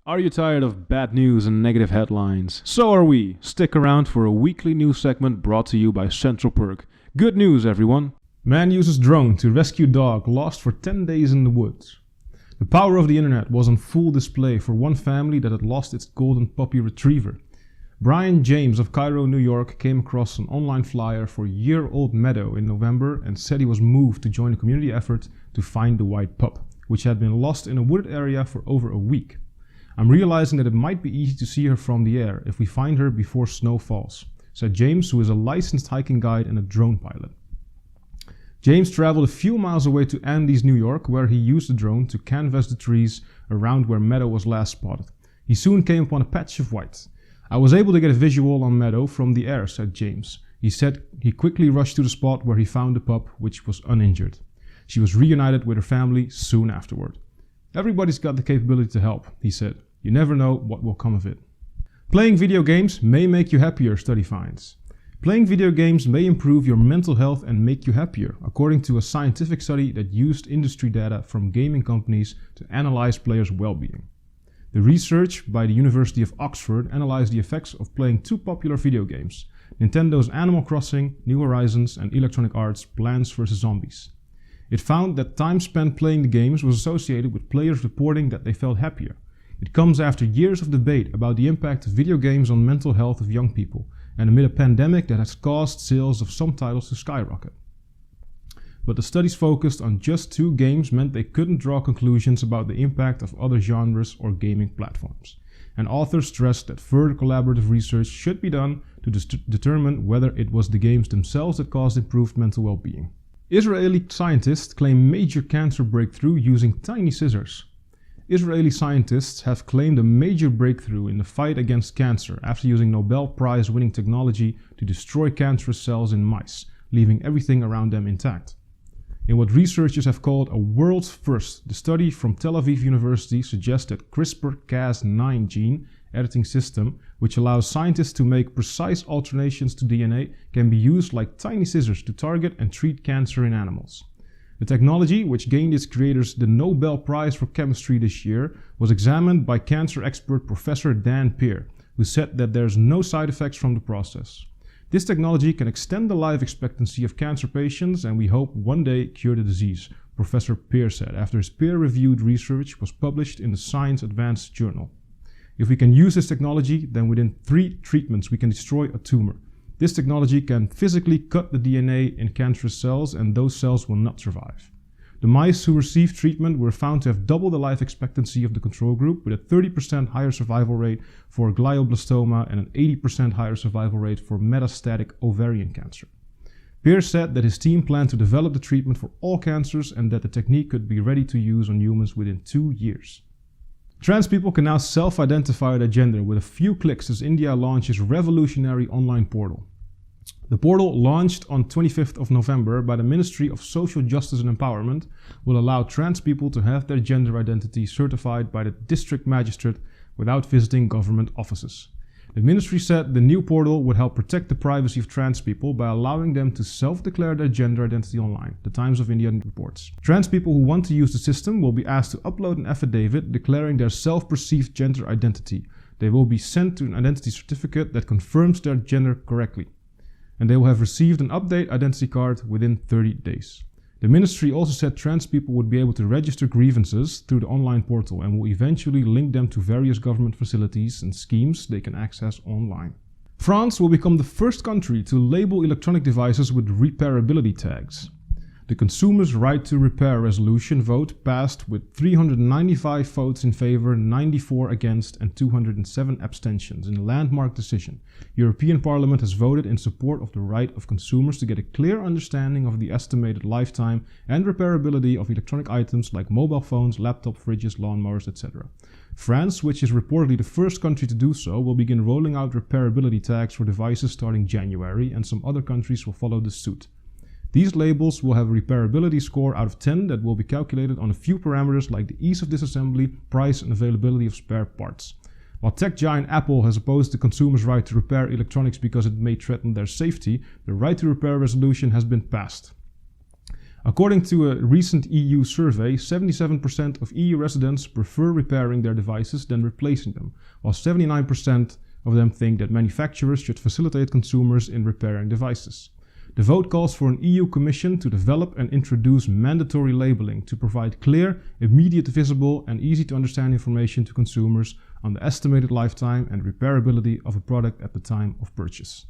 Are you tired of bad news and negative headlines? So are we. Stick around for a weekly news segment brought to you by Central Perk. Good news, everyone. Man uses drone to rescue dog lost for 10 days in the woods. The power of the internet was on full display for one family that had lost its golden puppy retriever. Brian James of Cairo, New York came across an online flyer for year-old Meadow in November and said he was moved to join a community effort to find the white pup, which had been lost in a wooded area for over a week. I'm realizing that it might be easy to see her from the air if we find her before snow falls, said James, who is a licensed hiking guide and a drone pilot. James traveled a few miles away to Andes, New York, where he used the drone to canvass the trees around where Meadow was last spotted. He soon came upon a patch of white. I was able to get a visual on Meadow from the air, said James. He said he quickly rushed to the spot where he found the pup, which was uninjured. She was reunited with her family soon afterward. Everybody's got the capability to help, he said. You never know what will come of it. Playing video games may make you happier, study finds. Playing video games may improve your mental health and make you happier, according to a scientific study that used industry data from gaming companies to analyze players' well-being. The research by the University of Oxford analyzed the effects of playing two popular video games, Nintendo's Animal Crossing, New Horizons, and Electronic Arts' Plants vs. Zombies. It found that time spent playing the games was associated with players reporting that they felt happier. It comes after years of debate about the impact of video games on mental health of young people, and amid a pandemic that has caused sales of some titles to skyrocket. But the studies focused on just two games meant they couldn't draw conclusions about the impact of other genres or gaming platforms. And authors stressed that further collaborative research should be done to determine whether it was the games themselves that caused improved mental well-being. Israeli scientists claim major cancer breakthrough using tiny scissors. Israeli scientists have claimed a major breakthrough in the fight against cancer after using Nobel Prize-winning technology to destroy cancerous cells in mice, leaving everything around them intact. In what researchers have called a world's first, the study from Tel Aviv University suggests that CRISPR-Cas9 gene editing system, which allows scientists to make precise alterations to DNA, can be used like tiny scissors to target and treat cancer in animals. The technology, which gained its creators the Nobel Prize for Chemistry this year, was examined by cancer expert Professor Dan Peer, who said that there's no side effects from the process. This technology can extend the life expectancy of cancer patients and we hope one day cure the disease, Professor Peer said after his peer-reviewed research was published in the Science Advanced journal. If we can use this technology, then within 3 treatments we can destroy a tumor. This technology can physically cut the DNA in cancerous cells and those cells will not survive. The mice who received treatment were found to have double the life expectancy of the control group, with a 30% higher survival rate for glioblastoma and an 80% higher survival rate for metastatic ovarian cancer. Pierce said that his team planned to develop the treatment for all cancers and that the technique could be ready to use on humans within 2 years. Trans people can now self-identify their gender with a few clicks as India launches revolutionary online portal. The portal, launched on 25th of November by the Ministry of Social Justice and Empowerment, will allow trans people to have their gender identity certified by the district magistrate without visiting government offices. The ministry said the new portal would help protect the privacy of trans people by allowing them to self-declare their gender identity online, the Times of India reports. Trans people who want to use the system will be asked to upload an affidavit declaring their self-perceived gender identity. They will be sent to an identity certificate that confirms their gender correctly, and they will have received an update identity card within 30 days. The ministry also said trans people would be able to register grievances through the online portal and will eventually link them to various government facilities and schemes they can access online. France will become the first country to label electronic devices with repairability tags. The Consumers' Right to Repair resolution vote passed with 395 votes in favor, 94 against and 207 abstentions in a landmark decision. European Parliament has voted in support of the right of consumers to get a clear understanding of the estimated lifetime and repairability of electronic items like mobile phones, laptops, fridges, lawnmowers, etc. France, which is reportedly the first country to do so, will begin rolling out repairability tags for devices starting January, and some other countries will follow the suit. These labels will have a repairability score out of 10 that will be calculated on a few parameters like the ease of disassembly, price and availability of spare parts. While tech giant Apple has opposed the consumer's right to repair electronics because it may threaten their safety, the right to repair resolution has been passed. According to a recent EU survey, 77% of EU residents prefer repairing their devices than replacing them, while 79% of them think that manufacturers should facilitate consumers in repairing devices. The vote calls for an EU Commission to develop and introduce mandatory labeling to provide clear, immediate, visible and easy to understand information to consumers on the estimated lifetime and repairability of a product at the time of purchase.